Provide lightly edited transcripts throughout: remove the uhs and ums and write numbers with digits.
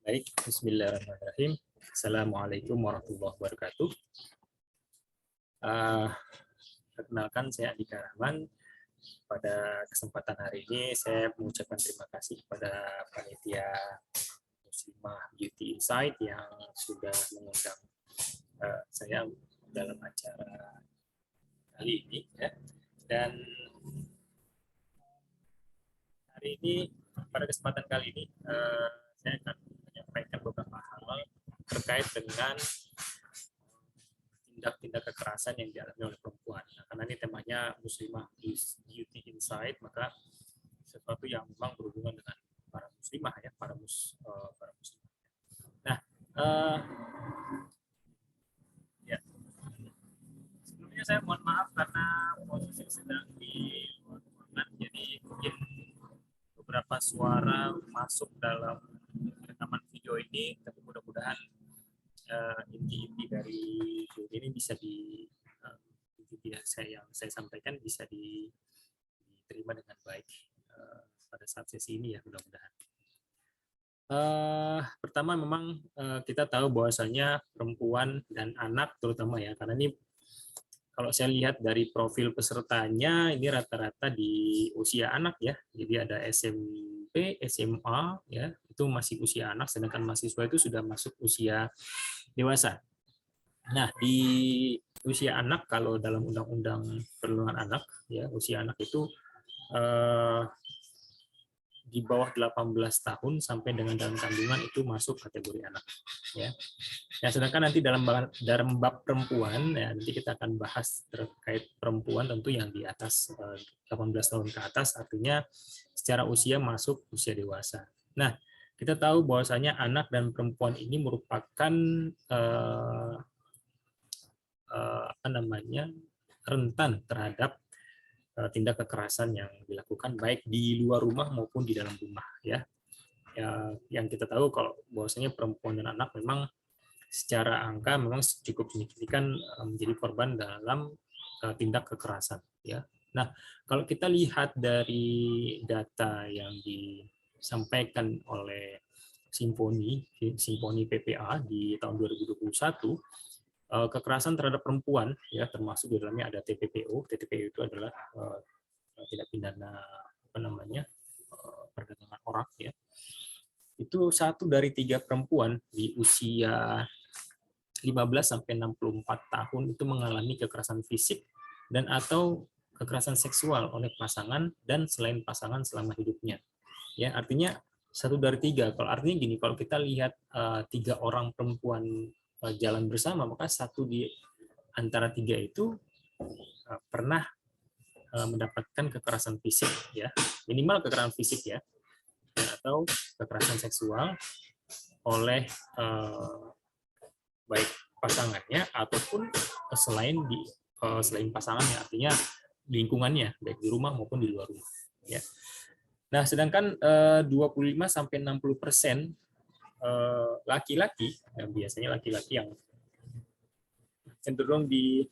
Baik, bismillahirrahmanirrahim. Assalamualaikum warahmatullahi wabarakatuh. Perkenalkan, saya Andika Rahman. Pada kesempatan hari ini, saya mengucapkan terima kasih kepada panitia Muslimah Beauty Insight yang sudah mengundang saya dalam acara kali ini. Ya. Dan hari ini, pada kesempatan kali ini, saya akan menyampaikan beberapa hal terkait dengan tindak-tindak kekerasan yang dialami oleh perempuan. Nah, karena ini temanya Muslimah Beauty Insight, maka sesuatu yang memang berhubungan dengan para muslimah ya, para muslimah. Nah, ya. Sebelumnya saya mohon maaf karena posisi sedang di luar ruangan, jadi mungkin beberapa suara masuk dalam rekaman video ini, tapi mudah-mudahan inti-inti dari video ini bisa yang saya sampaikan bisa diterima dengan baik pada saat sesi ini ya, mudah-mudahan. Pertama memang kita tahu bahwasanya perempuan dan anak terutama ya, karena ini kalau saya lihat dari profil pesertanya ini rata-rata di usia anak ya, jadi ada SMP, SMA ya, itu masih usia anak, sedangkan mahasiswa itu sudah masuk usia dewasa. Nah, di usia anak, kalau dalam Undang-Undang Perlindungan Anak, ya usia anak itu di bawah 18 tahun sampai dengan dalam kandungan itu masuk kategori anak. Ya. Nah, sedangkan nanti dalam bab perempuan, ya, nanti kita akan bahas terkait perempuan tentu yang di atas 18 tahun ke atas, artinya secara usia masuk usia dewasa. Nah, kita tahu bahwasanya anak dan perempuan ini merupakan rentan terhadap tindak kekerasan yang dilakukan baik di luar rumah maupun di dalam rumah ya. Yang kita tahu kalau bahwasanya perempuan dan anak memang secara angka memang cukup signifikan menjadi korban dalam tindak kekerasan ya. Nah, kalau kita lihat dari data yang disampaikan oleh Simponi PPA di tahun 2021, kekerasan terhadap perempuan ya, termasuk di dalamnya ada TPPO. TPPO itu adalah tindak pidana perdagangan orang ya. Itu 1 dari 3 perempuan di usia 15 sampai 64 tahun itu mengalami kekerasan fisik dan atau kekerasan seksual oleh pasangan dan selain pasangan selama hidupnya. Ya, artinya 1 dari 3. Kalau artinya gini, kalau kita lihat 3 orang perempuan jalan bersama, maka 1 di antara 3 itu pernah mendapatkan kekerasan fisik ya, minimal kekerasan fisik ya, atau kekerasan seksual oleh baik pasangannya ataupun selain pasangannya, artinya lingkungannya baik di rumah maupun di luar rumah ya. Nah, sedangkan 25 sampai 60% laki-laki, biasanya laki-laki yang cenderung dijadikan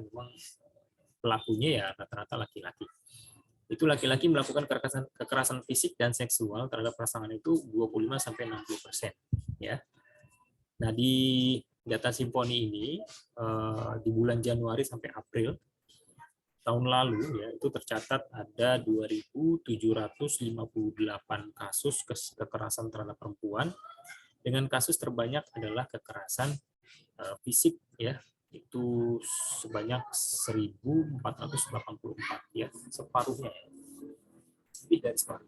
memang pelakunya ya rata-rata laki-laki. Itu laki-laki melakukan kekerasan fisik dan seksual terhadap pasangan itu 25 sampai 60% ya. Nah, di data Simponi ini di bulan Januari sampai April tahun lalu ya, itu tercatat ada 2.758 kasus kekerasan terhadap perempuan, dengan kasus terbanyak adalah kekerasan fisik ya, itu sebanyak 1.484 ya, separuhnya, lebih dari separuh.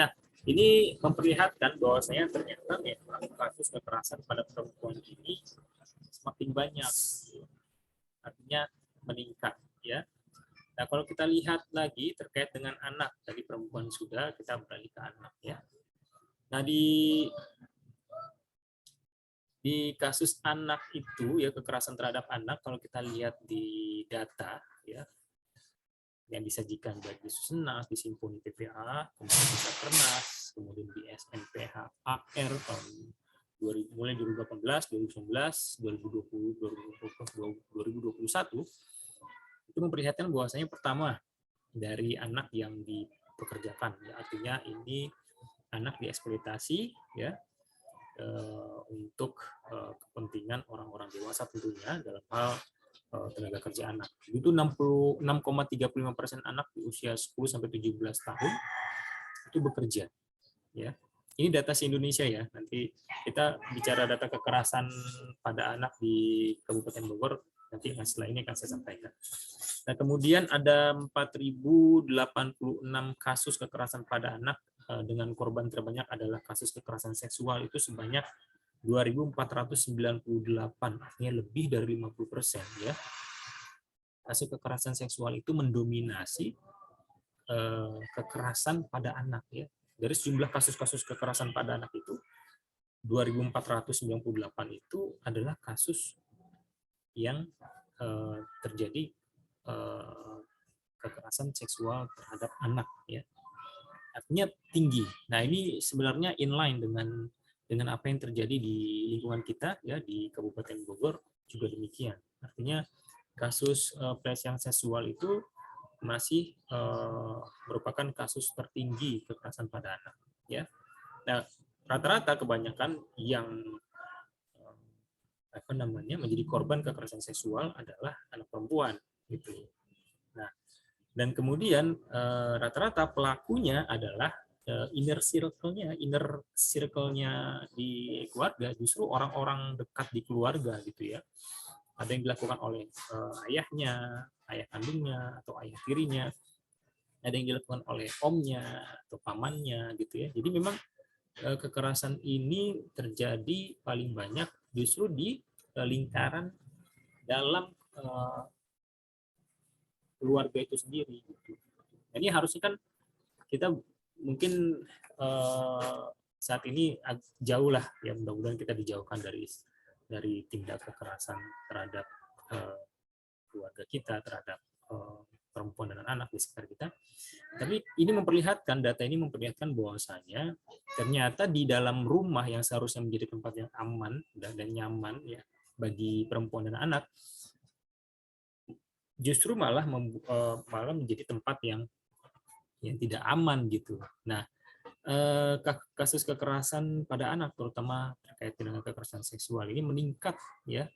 Nah, ini memperlihatkan bahwasanya ternyata memang kasus kekerasan pada perempuan ini semakin banyak, artinya meningkat ya. Nah, kalau kita lihat lagi terkait dengan anak, tadi perempuan sudah, kita beralih ke anak ya. Nah, di kasus anak itu ya, kekerasan terhadap anak, kalau kita lihat di data ya yang disajikan baik di Susenas, di Simponi PPA, kemudian di Sakernas, kemudian di SNPH AR tahun mulai 2018, 2019, 2020, 2021, itu memperlihatkan bahwasanya pertama dari anak yang dipekerjakan. Ya, artinya ini anak dieksploitasi ya untuk kepentingan orang-orang dewasa tentunya dalam hal tenaga kerja anak. Itu 66,35% anak di usia 10 sampai 17 tahun itu bekerja. Ya. Ini data di Indonesia ya. Nanti kita bicara data kekerasan pada anak di Kabupaten Bogor, nanti setelah ini akan saya sampaikan. Nah, kemudian ada 4.086 kasus kekerasan pada anak dengan korban terbanyak adalah kasus kekerasan seksual itu sebanyak 2.498, artinya lebih dari 50% ya. Kasus kekerasan seksual itu mendominasi kekerasan pada anak ya. Dari sejumlah kasus-kasus kekerasan pada anak itu 2.498 itu adalah kasus yang terjadi kekerasan seksual terhadap anak ya. Artinya tinggi. Nah, ini sebenarnya inline dengan apa yang terjadi di lingkungan kita ya, di Kabupaten Bogor juga demikian. Artinya kasus pelecehan seksual itu masih merupakan kasus tertinggi kekerasan pada anak ya. Nah, rata-rata kebanyakan yang menjadi korban kekerasan seksual adalah anak perempuan gitu. Nah, dan kemudian rata-rata pelakunya adalah inner circle-nya di keluarga, justru orang-orang dekat di keluarga gitu ya. Ada yang dilakukan oleh ayahnya, ayah kandungnya, atau ayah tirinya. Ada yang dilakukan oleh omnya atau pamannya gitu ya. Jadi memang kekerasan ini terjadi paling banyak justru di lingkaran dalam keluarga itu sendiri. Gitu. Ini harusnya kan kita mungkin saat ini jauh lah ya, mudah-mudahan kita dijauhkan dari tindak kekerasan terhadap keluarga kita, terhadap perempuan dan anak di sekitar kita. Tapi ini memperlihatkan, data ini memperlihatkan bahwasanya ternyata di dalam rumah yang seharusnya menjadi tempat yang aman dan nyaman ya bagi perempuan dan anak, justru malah menjadi tempat yang tidak aman gitu. Nah, kasus kekerasan pada anak terutama terkait dengan kekerasan seksual ini meningkat ya,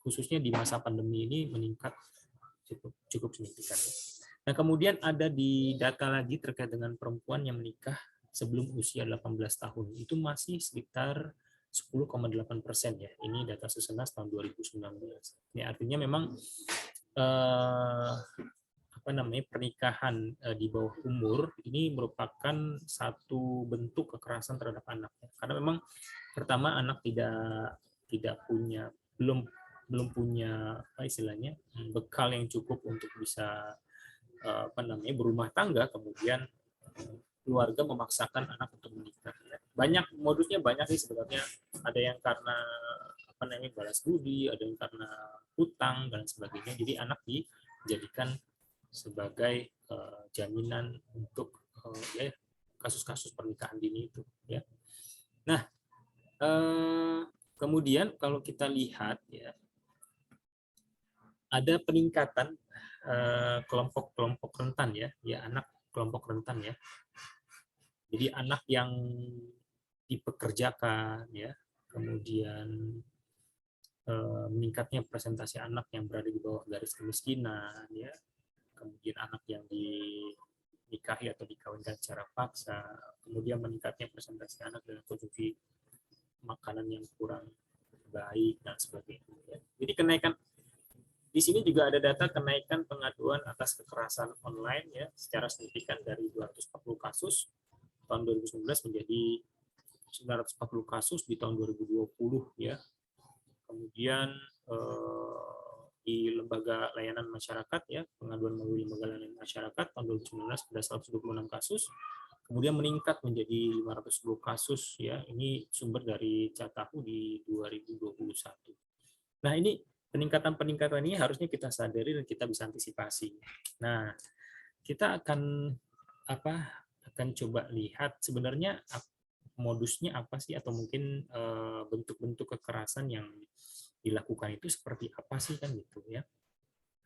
khususnya di masa pandemi ini meningkat cukup signifikan. Nah, kemudian ada di data lagi terkait dengan perempuan yang menikah sebelum usia 18 tahun itu masih sekitar 10,8% ya. Ini data Susenas tahun 2019. Ya, artinya memang pernikahan di bawah umur ini merupakan satu bentuk kekerasan terhadap anak. Karena memang pertama anak tidak punya belum punya istilahnya bekal yang cukup untuk bisa berumah tangga, kemudian keluarga memaksakan anak untuk menikah. Banyak modusnya, banyak sih sebenarnya. Ada yang karena balas budi, ada yang karena hutang dan sebagainya. Jadi anak dijadikan sebagai jaminan untuk kasus-kasus pernikahan dini itu ya. Nah, kemudian kalau kita lihat ya, ada peningkatan kelompok-kelompok rentan ya, anak kelompok rentan ya. Jadi anak yang dipekerjakan ya, kemudian meningkatnya presentasi anak yang berada di bawah garis kemiskinan ya, kemudian anak yang dinikahi atau dikawinkan secara paksa, kemudian meningkatnya presentasi anak dengan konsumsi makanan yang kurang baik dan sebagainya. Jadi kenaikan di sini juga ada data kenaikan pengaduan atas kekerasan online ya secara signifikan dari 240 kasus tahun 2019 menjadi 940 kasus di tahun 2020 ya. Kemudian di lembaga layanan masyarakat ya, pengaduan melalui lembaga layanan masyarakat tahun 2019 ada 126 kasus, kemudian meningkat menjadi 510 kasus ya. Ini sumber dari Catahu di 2021. Nah, ini peningkatan ini harusnya kita sadari dan kita bisa antisipasi. Nah, kita akan coba lihat sebenarnya modusnya apa sih, atau mungkin bentuk-bentuk kekerasan yang dilakukan itu seperti apa sih kan gitu ya.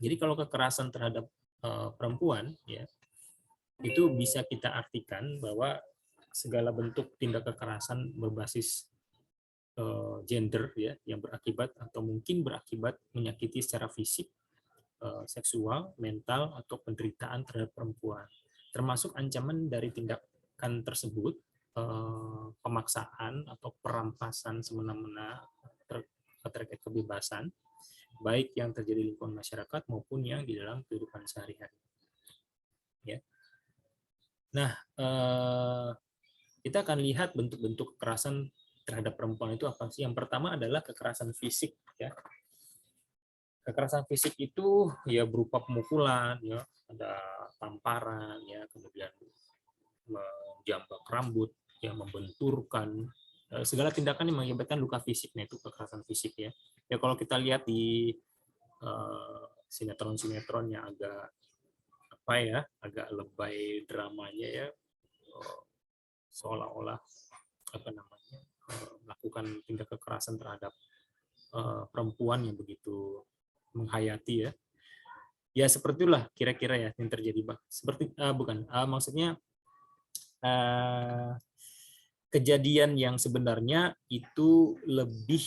Jadi kalau kekerasan terhadap perempuan ya, itu bisa kita artikan bahwa segala bentuk tindak kekerasan berbasis gender ya yang berakibat atau mungkin berakibat menyakiti secara fisik, seksual, mental atau penderitaan terhadap perempuan. Termasuk ancaman dari tindakan tersebut, pemaksaan atau perampasan semena-mena terkait kebebasan, baik yang terjadi di lingkungan masyarakat maupun yang di dalam kehidupan sehari-hari. Ya. Nah, kita akan lihat bentuk-bentuk kekerasan terhadap perempuan itu apa sih? Yang pertama adalah kekerasan fisik. Ya. Kekerasan fisik itu ya berupa pemukulan, ya, ada tamparan, ya, kemudian menjambak rambut, ya, membenturkan, segala tindakan yang mengakibatkan luka fisik. Nah, itu kekerasan fisik ya. Ya kalau kita lihat di sinetron-sinetron yang agak apa ya, agak lebay dramanya ya, seolah-olah apa namanya melakukan tindak kekerasan terhadap perempuan yang begitu menghayati ya. Ya seperti itulah kira-kira ya yang terjadi, Bang. Seperti bukan maksudnya kejadian yang sebenarnya itu lebih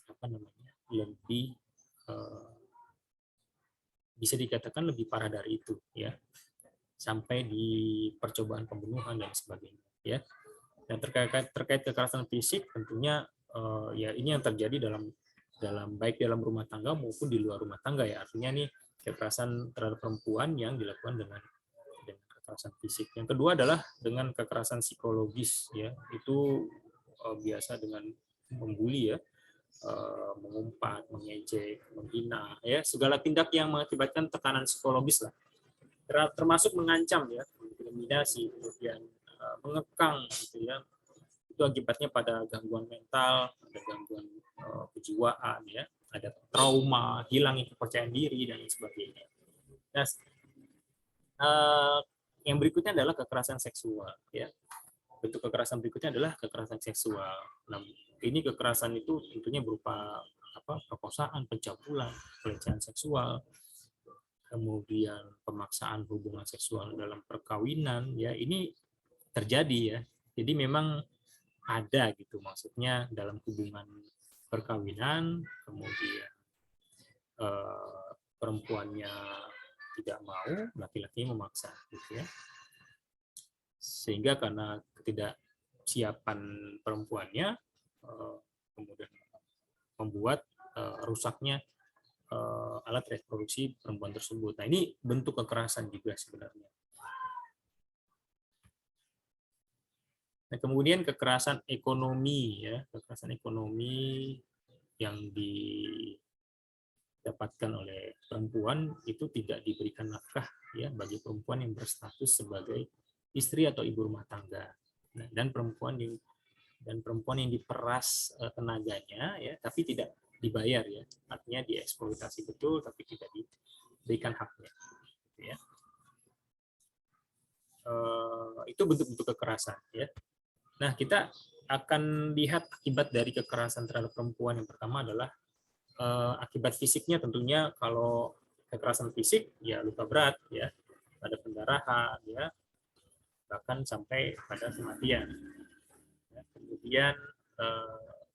apa namanya? Lebih bisa dikatakan lebih parah dari itu ya. Sampai di percobaan pembunuhan dan sebagainya ya. Dan terkait kekerasan fisik tentunya ya ini yang terjadi dalam baik dalam rumah tangga maupun di luar rumah tangga ya. Artinya nih kekerasan terhadap perempuan yang dilakukan dengan kekerasan fisik. Yang kedua adalah dengan kekerasan psikologis ya. Itu biasa dengan membuli ya, mengumpat, mengejek, menghina ya, segala tindak yang mengakibatkan tekanan psikologis lah. Termasuk mengancam ya, intimidasi, kemudian mengekang gitu ya. Itu akibatnya pada gangguan mental, ada gangguan kejiwaan ya, ada trauma, hilangnya kepercayaan diri dan sebagainya. Nah, yang berikutnya adalah kekerasan seksual ya. Bentuk kekerasan berikutnya adalah kekerasan seksual. Nah, ini kekerasan itu tentunya berupa apa? Perkosaan, pencabulan, pelecehan seksual, kemudian pemaksaan hubungan seksual dalam perkawinan ya, ini terjadi ya. Jadi memang ada gitu, maksudnya dalam hubungan perkawinan, kemudian perempuannya tidak mau, laki-laki memaksa gitu ya. Sehingga karena ketidaksiapan perempuannya kemudian membuat rusaknya alat reproduksi perempuan tersebut. Nah, ini bentuk kekerasan juga sebenarnya. Nah, kemudian kekerasan ekonomi ya, kekerasan ekonomi yang didapatkan oleh perempuan itu tidak diberikan nafkah ya bagi perempuan yang berstatus sebagai istri atau ibu rumah tangga. Nah, dan perempuan yang diperas tenaganya ya, tapi tidak dibayar ya, artinya dieksploitasi betul tapi tidak diberikan haknya. Ya. Itu bentuk-bentuk kekerasan ya. Nah, kita akan lihat akibat dari kekerasan terhadap perempuan. Yang pertama adalah akibat fisiknya, tentunya kalau kekerasan fisik ya luka berat ya, ada pendarahan ya, bahkan sampai pada kematian. Ya, kemudian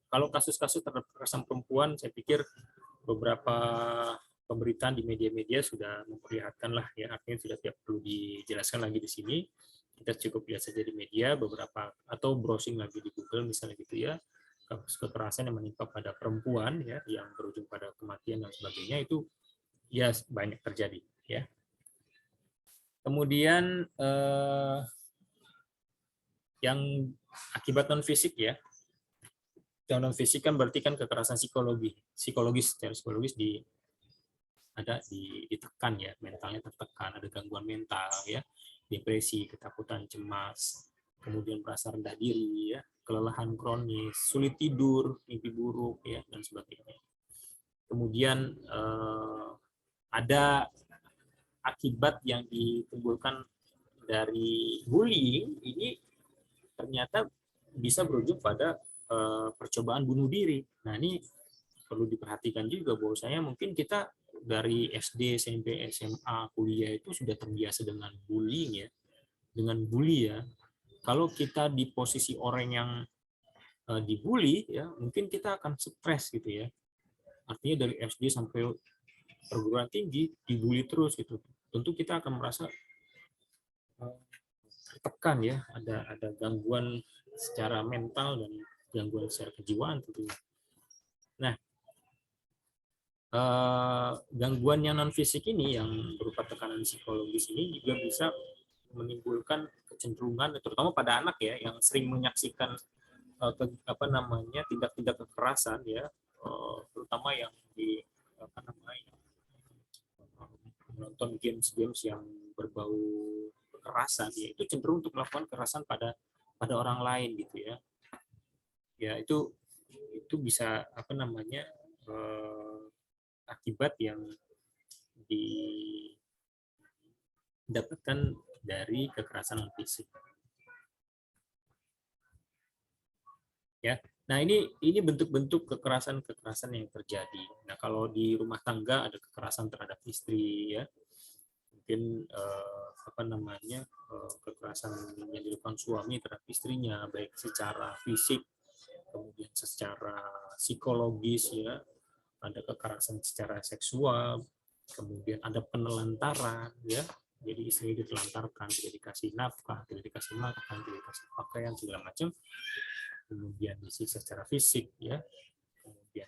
kalau kasus-kasus terhadap kekerasan perempuan, saya pikir beberapa pemberitaan di media-media sudah memperlihatkan lah ya, artinya sudah tidak perlu dijelaskan lagi di sini. Kita cukup lihat saja di media beberapa, atau browsing lagi di Google misalnya gitu ya, kasus kekerasan yang menimpa pada perempuan ya, yang berujung pada kematian dan sebagainya, itu ya banyak terjadi ya. Kemudian yang akibat non fisik ya, yang non fisik kan berarti kan kekerasan psikologis ditekan ya, mentalnya tertekan, ada gangguan mental ya, depresi, ketakutan, cemas, kemudian merasa rendah diri ya, kelelahan kronis, sulit tidur, mimpi buruk ya, dan sebagainya. Kemudian ada akibat yang ditimbulkan dari bullying, ini ternyata bisa berujung pada percobaan bunuh diri. Nah, ini perlu diperhatikan juga bahwasanya mungkin kita dari SD, SMP, SMA, kuliah itu sudah terbiasa dengan bullying ya, dengan bully ya. Kalau kita di posisi orang yang dibully ya, mungkin kita akan stres gitu ya. Artinya dari SD sampai perguruan tinggi dibully terus gitu. Tentu kita akan merasa tertekan ya, ada gangguan secara mental dan gangguan secara kejiwaan tentunya. Nah, gangguan yang non fisik ini yang berupa tekanan psikologis ini juga bisa menimbulkan kecenderungan terutama pada anak ya yang sering menyaksikan tindak-tindak kekerasan ya, terutama yang di menonton games-games yang berbau kekerasan ya, itu cenderung untuk melakukan kekerasan pada orang lain gitu ya. Ya itu bisa akibat yang didapatkan dari kekerasan fisik. Ya. Nah, ini bentuk-bentuk kekerasan yang terjadi. Nah, kalau di rumah tangga ada kekerasan terhadap istri ya. Mungkin kekerasan yang dilakukan suami terhadap istrinya baik secara fisik, kemudian secara psikologis ya. Ada kekerasan secara seksual, kemudian ada penelantaran ya. Jadi istri ditelantarkan, tidak dikasih nafkah, tidak dikasih makan, tidak dikasih pakaian segala macam. Kemudian disiksa secara fisik ya, kemudian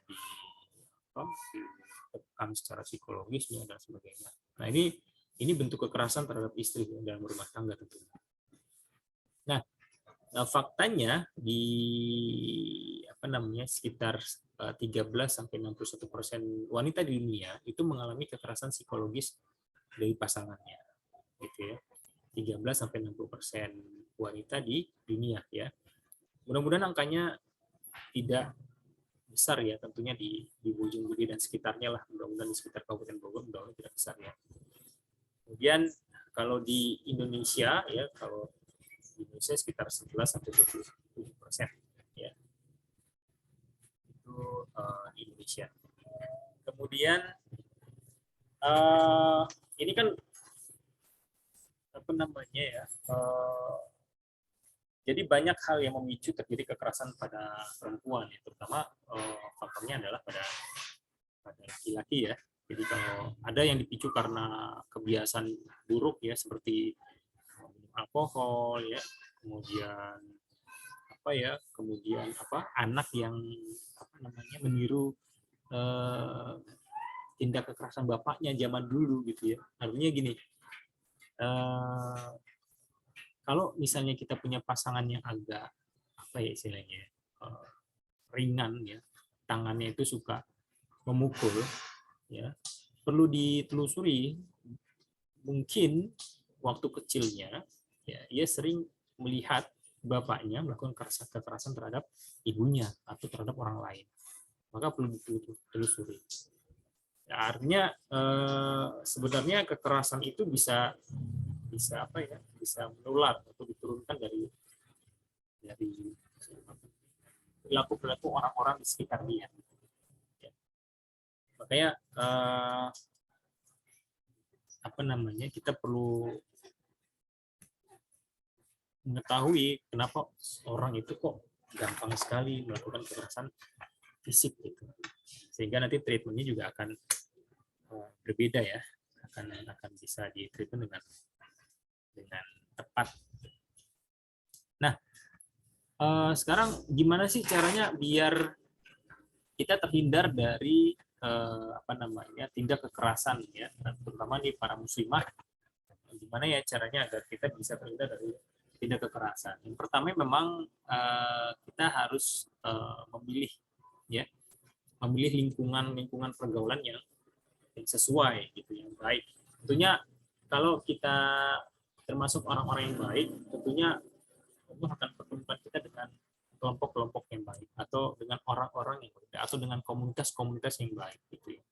ditekan secara psikologis ya, dan sebagainya. Nah, ini bentuk kekerasan terhadap istri dalam rumah tangga tentunya. Nah, faktanya di sekitar 13-61% wanita di dunia itu mengalami kekerasan psikologis dari pasangannya, gitu ya. 13-60% wanita di dunia ya. Mudah-mudahan angkanya tidak besar ya, tentunya di Bojonggede dan sekitarnya lah, mudah-mudahan di sekitar Kabupaten Bogor mudah-mudahan tidak besar ya. Kemudian kalau di Indonesia ya, kalau di Indonesia sekitar 11-27% ya. Itu di Indonesia. Kemudian ini kan jadi banyak hal yang memicu terjadi kekerasan pada perempuan, ya, terutama faktornya adalah pada laki-laki ya. Jadi kalau ada yang dipicu karena kebiasaan buruk ya, seperti alkohol ya, kemudian anak yang meniru tindak kekerasan bapaknya zaman dulu gitu ya. Artinya gini, kalau misalnya kita punya pasangan yang agak istilahnya ringan ya, tangannya itu suka memukul ya, perlu ditelusuri mungkin waktu kecilnya ya ia sering melihat bapaknya melakukan kekerasan terhadap ibunya atau terhadap orang lain, maka perlu ditelusuri. Ya, artinya sebenarnya kekerasan itu bisa menular atau diturunkan dari perilaku orang-orang di sekitar dia. Ya. Makanya kita perlu mengetahui kenapa orang itu kok gampang sekali melakukan kekerasan fisik gitu, sehingga nanti treatmentnya juga akan berbeda ya, akan bisa di treatment dengan tepat. Nah, sekarang gimana sih caranya biar kita terhindar dari tindak kekerasan ya, terutama di para muslimah? Gimana ya caranya agar kita bisa terhindar dari tindak kekerasan? Yang pertama memang kita harus memilih lingkungan pergaulan yang sesuai gitu, yang baik. Tentunya kalau kita termasuk orang-orang yang baik, tentunya Allah akan pertemukan kita dengan kelompok-kelompok yang baik, atau dengan orang-orang yang baik, atau dengan komunitas-komunitas yang baik gitu ya.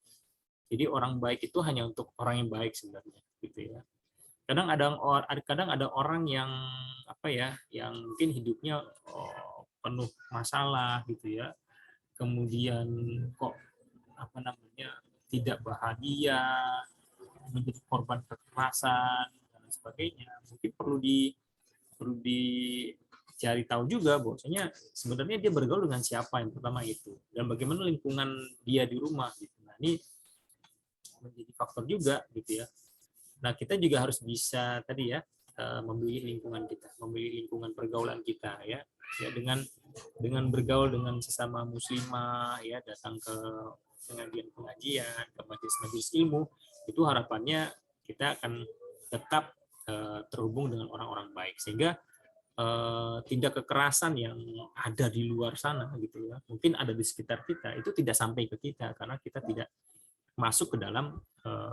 Jadi orang baik itu hanya untuk orang yang baik sebenarnya gitu ya. Kadang ada orang yang yang mungkin hidupnya penuh masalah gitu ya. Kemudian kok tidak bahagia, menjadi korban kekerasan dan sebagainya, mungkin perlu dicari tahu juga bahwasanya sebenarnya dia bergaul dengan siapa, yang pertama itu, dan bagaimana lingkungan dia di rumah gitu. Nah, ini menjadi faktor juga gitu ya. Nah, kita juga harus bisa tadi ya, memilih lingkungan kita, memilih lingkungan pergaulan kita ya. Ya, dengan bergaul dengan sesama muslimah ya, datang ke pengajian-pengajian, ke majelis-majelis ilmu, itu harapannya kita akan tetap terhubung dengan orang-orang baik, sehingga tindak kekerasan yang ada di luar sana gitu ya, mungkin ada di sekitar kita, itu tidak sampai ke kita karena kita tidak masuk ke dalam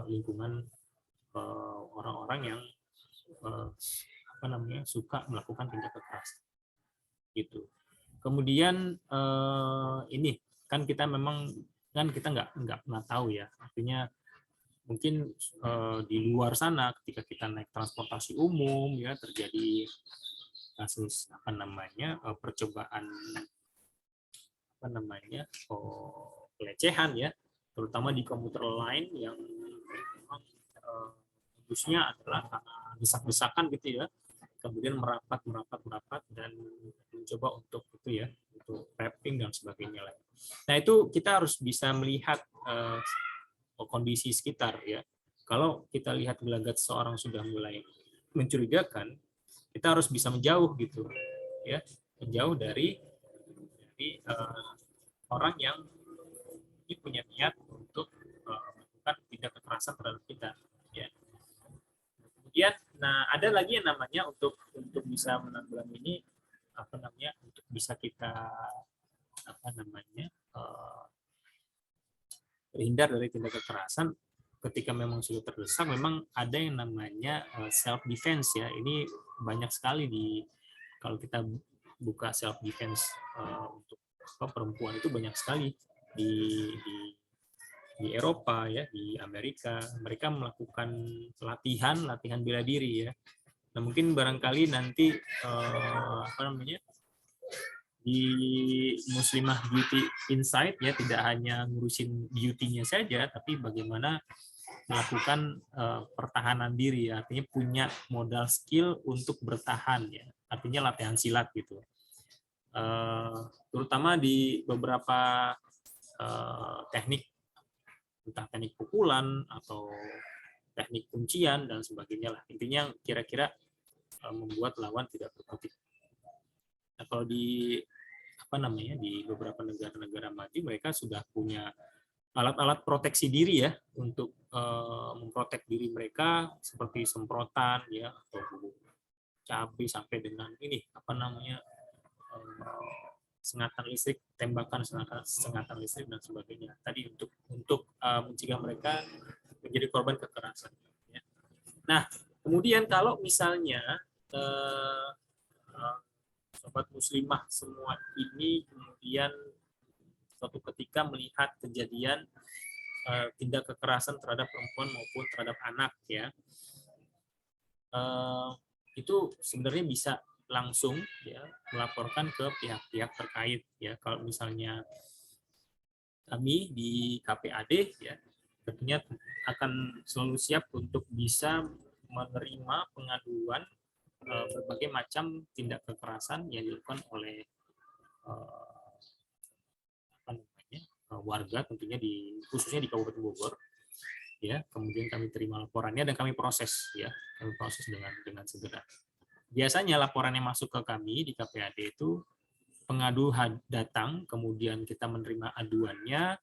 lingkungan orang-orang yang suka melakukan tindak kekerasan gitu. Kemudian ini kan kita memang kan kita nggak pernah tahu ya, artinya mungkin di luar sana ketika kita naik transportasi umum ya, terjadi kasus percobaan pelecehan ya, terutama di komuter lain yang memang modusnya adalah karena desak-desakan gitu ya, kemudian merapat dan mencoba untuk itu ya, untuk rapping dan sebagainya lah. Nah, itu kita harus bisa melihat kondisi sekitar ya. Kalau kita lihat gelagat seorang sudah mulai mencurigakan, kita harus bisa menjauh gitu ya, menjauh dari orang yang punya niat untuk melakukan tindak kekerasan terhadap kita ya. Kemudian nah ada lagi yang namanya untuk bisa menanggulangi ini, untuk bisa kita terhindar dari tindak kekerasan ketika memang sudah terdesak, memang ada yang namanya self defense ya. Ini banyak sekali kalau kita buka self defense untuk perempuan, itu banyak sekali di Eropa ya, di Amerika, mereka melakukan latihan bela diri ya. Nah, mungkin barangkali nanti di Muslimah Beauty Insight ya, tidak hanya ngurusin beauty-nya saja, tapi bagaimana melakukan pertahanan diri ya, artinya punya modal skill untuk bertahan ya, artinya latihan silat gitu. Terutama di beberapa teknik, entah teknik pukulan atau teknik kuncian dan sebagainya lah. Intinya kira-kira membuat lawan tidak berkutik. Nah, kalau di di beberapa negara-negara maju, mereka sudah punya alat-alat proteksi diri ya, untuk memprotek diri mereka, seperti semprotan ya, atau bubuk cabai, sampai dengan ini sengatan listrik, tembakan sengatan listrik dan sebagainya. Tadi untuk mencegah mereka menjadi korban kekerasan. Ya. Nah, kemudian kalau misalnya sobat muslimah semua ini kemudian suatu ketika melihat kejadian tindak kekerasan terhadap perempuan maupun terhadap anak ya, itu sebenarnya bisa langsung ya melaporkan ke pihak-pihak terkait ya. Kalau misalnya kami di KPAD ya, tentunya akan selalu siap untuk bisa menerima pengaduan berbagai macam tindak kekerasan yang dilakukan oleh warga, tentunya khususnya di Kabupaten Bogor ya. Kemudian kami terima laporannya dan kami proses ya, dengan segera. Biasanya laporan yang masuk ke kami di KPAD itu, pengadu datang, kemudian kita menerima aduannya,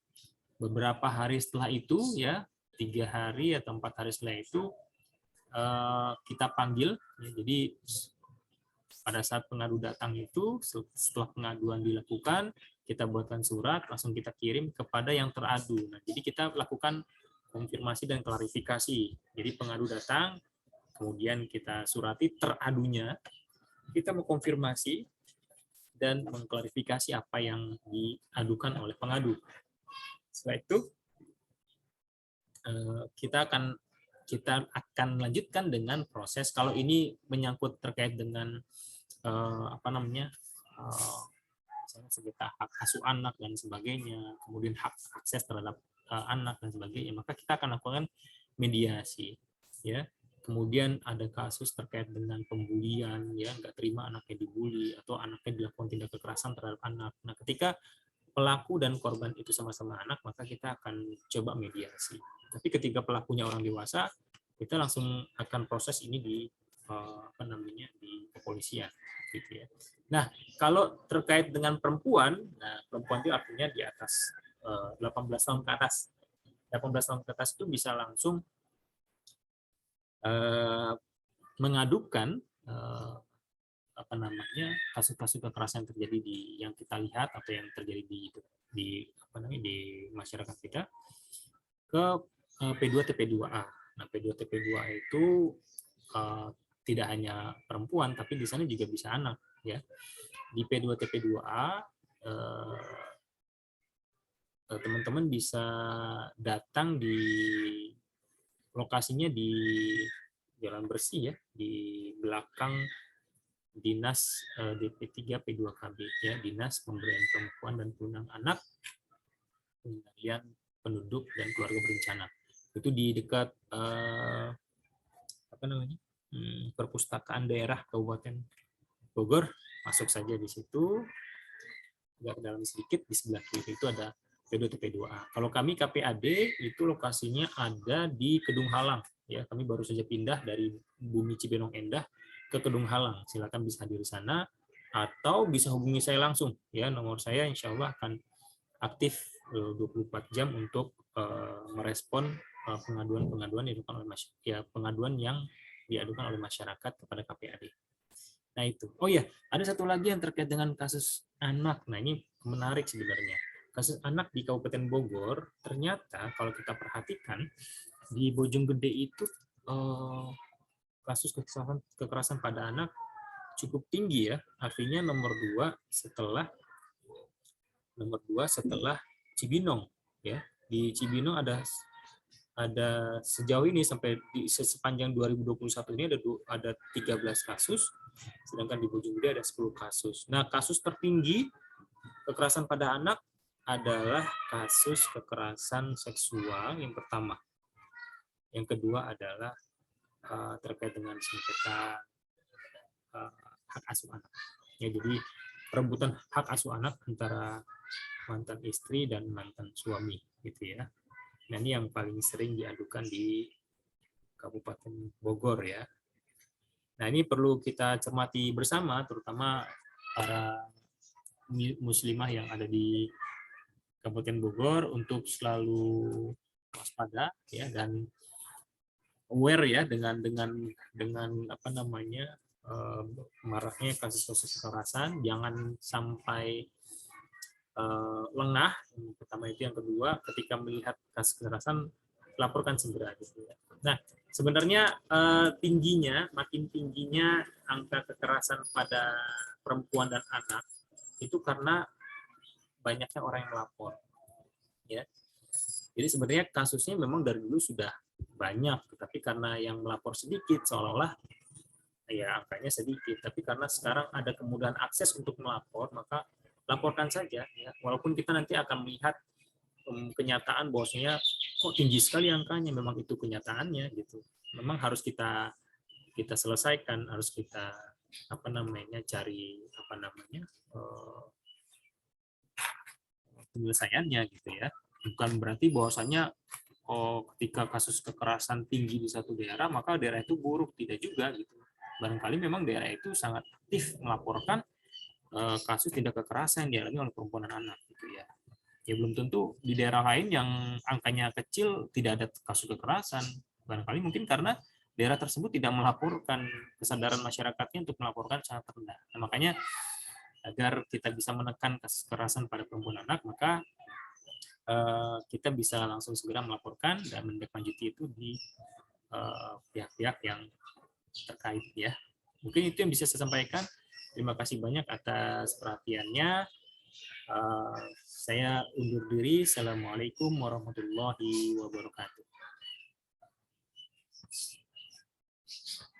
beberapa hari setelah itu ya, 3 hari atau 4 hari setelah itu kita panggil ya. Jadi pada saat pengadu datang itu, setelah pengaduan dilakukan, kita buatkan surat, langsung kita kirim kepada yang teradu. Nah, jadi kita lakukan konfirmasi dan klarifikasi. Jadi pengadu datang, kemudian kita surati teradunya, kita mengkonfirmasi dan mengklarifikasi apa yang diadukan oleh pengadu. Setelah itu kita akan lanjutkan dengan proses, kalau ini menyangkut terkait dengan misalnya sekitar hak asuh anak dan sebagainya, kemudian hak akses terhadap anak dan sebagainya, maka kita akan lakukan mediasi, ya. Kemudian ada kasus terkait dengan pembulian, ya, nggak terima anaknya dibully atau anaknya dilakukan tindak kekerasan terhadap anak. Nah, ketika pelaku dan korban itu sama-sama anak, maka kita akan coba mediasi. Tapi ketika pelakunya orang dewasa, kita langsung akan proses ini di di kepolisian, gitu ya. Nah, kalau terkait dengan perempuan, nah perempuan itu artinya di atas 18 tahun ke atas. 18 tahun ke atas itu bisa langsung mengadukan kasus-kasus kekerasan yang terjadi yang kita lihat atau yang terjadi di masyarakat kita ke P2TP2A. Nah, P2TP2A itu tidak hanya perempuan, tapi di sana juga bisa anak, ya. Di P2TP2A teman-teman bisa datang di lokasinya di Jalan Bersih, ya, di belakang Dinas DP3 P2KB, ya, Dinas Pemberdayaan Perempuan dan Perlindungan Anak, Pengendalian Penduduk dan Keluarga Berencana. Itu di dekat Perpustakaan Daerah Kabupaten Bogor. Masuk saja di situ. Agak dalam sedikit, di sebelah kiri itu ada P2TP2A. Kalau kami KPAD itu lokasinya ada di Kedung Halang, ya. Kami baru saja pindah dari Bumi Cibinong Endah ke Kedung Halang. Silakan bisa hadir di sana atau bisa hubungi saya langsung, ya. Nomor saya insya Allah akan aktif 24 jam untuk merespon pengaduan-pengaduan pengaduan yang diadukan oleh masyarakat kepada KPAD. Nah, itu. Oh ya, ada satu lagi yang terkait dengan kasus anak. Nah, ini menarik sebenarnya. Kasus anak di Kabupaten Bogor, ternyata kalau kita perhatikan di Bojonggede itu kasus kekerasan pada anak cukup tinggi, ya. Artinya nomor 2 setelah Cibinong, ya. Di Cibinong ada sejauh ini sampai sepanjang 2021 ini ada 13 kasus, sedangkan di Bojonggede ada 10 kasus. Nah, kasus tertinggi kekerasan pada anak adalah kasus kekerasan seksual yang pertama. Yang kedua adalah terkait dengan sengketa hak asuh anak. Ya, jadi perebutan hak asuh anak antara mantan istri dan mantan suami, gitu ya. Nah, ini yang paling sering diadukan di Kabupaten Bogor, ya. Nah, ini perlu kita cermati bersama, terutama para muslimah yang ada di Kabupaten Bogor untuk selalu waspada, ya, dan aware, ya, dengan maraknya kasus-kasus kekerasan. Jangan sampai lengah. Yang pertama itu. Yang kedua, ketika melihat kasus kekerasan, laporkan segera, gitu ya. Nah, sebenarnya makin tingginya angka kekerasan pada perempuan dan anak itu karena banyaknya orang yang melapor, ya. Jadi sebenarnya kasusnya memang dari dulu sudah banyak, tapi karena yang melapor sedikit, seolah-olah ya angkanya sedikit. Tapi karena sekarang ada kemudahan akses untuk melapor, maka laporkan saja, ya. Walaupun kita nanti akan melihat kenyataan bahwasanya kok tinggi sekali angkanya, memang itu kenyataannya, gitu. Memang harus kita selesaikan, harus kita cari penyelesaiannya, gitu ya. Bukan berarti bahwasanya ketika kasus kekerasan tinggi di satu daerah maka daerah itu buruk, tidak juga, gitu. Barangkali memang daerah itu sangat aktif melaporkan kasus tindak kekerasan yang dialami oleh perempuan dan anak, gitu ya. Ya, belum tentu di daerah lain yang angkanya kecil tidak ada kasus kekerasan. Barangkali mungkin karena daerah tersebut tidak melaporkan, kesadaran masyarakatnya untuk melaporkan sangat rendah. Nah, makanya agar kita bisa menekan kasus kekerasan pada perempuan dan anak, maka kita bisa langsung segera melaporkan dan menindaklanjuti itu di pihak-pihak yang terkait, ya. Mungkin itu yang bisa saya sampaikan. Terima kasih banyak atas perhatiannya. Saya undur diri. Assalamualaikum warahmatullahi wabarakatuh.